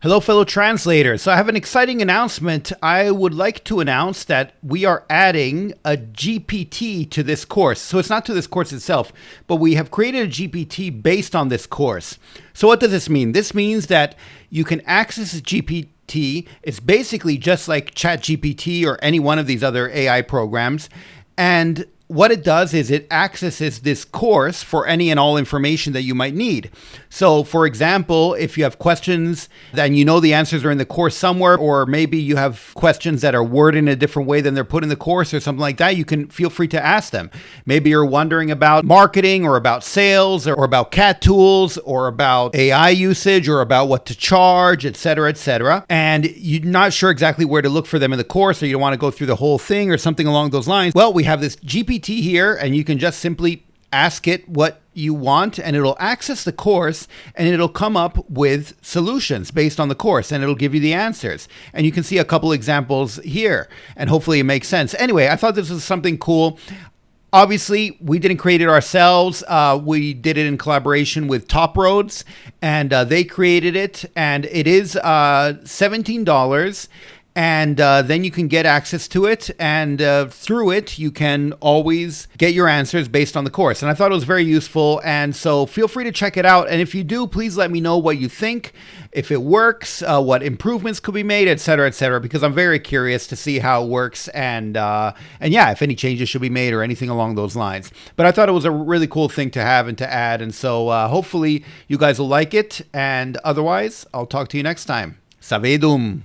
Hello, fellow translators. So I have an exciting announcement. I would like to announce that we are adding a GPT to this course. So it's not to this course itself, but we have created a GPT based on this course. So what does this mean? This means that you can access a GPT. It's basically just like ChatGPT or any one of these other AI programs. And what it does is it accesses this course for any and all information that you might need. So, for example, if you have questions and you know the answers are in the course somewhere, or maybe you have questions that are worded in a different way than they're put in the course or something like that, you can feel free to ask them. Maybe you're wondering about marketing or about sales or about CAT tools or about AI usage or about what to charge, etc., and you're not sure exactly where to look for them in the course, or you don't want to go through the whole thing or something along those lines. Well, we have this GPT here, and you can just simply ask it what you want, and it'll access the course, and it'll come up with solutions based on the course, and it'll give you the answers. And you can see a couple examples here, and hopefully it makes sense. Anyway, I thought this was something cool. Obviously, we didn't create it ourselves. We did it in collaboration with Top Roads, and they created it, and it is $17. And then you can get access to it, and through it, you can always get your answers based on the course. And I thought it was very useful, and so feel free to check it out. And if you do, please let me know what you think, if it works, what improvements could be made, etc., because I'm very curious to see how it works, and yeah, if any changes should be made or anything along those lines. But I thought it was a really cool thing to have and to add, and so hopefully you guys will like it, and otherwise, I'll talk to you next time. Savedum!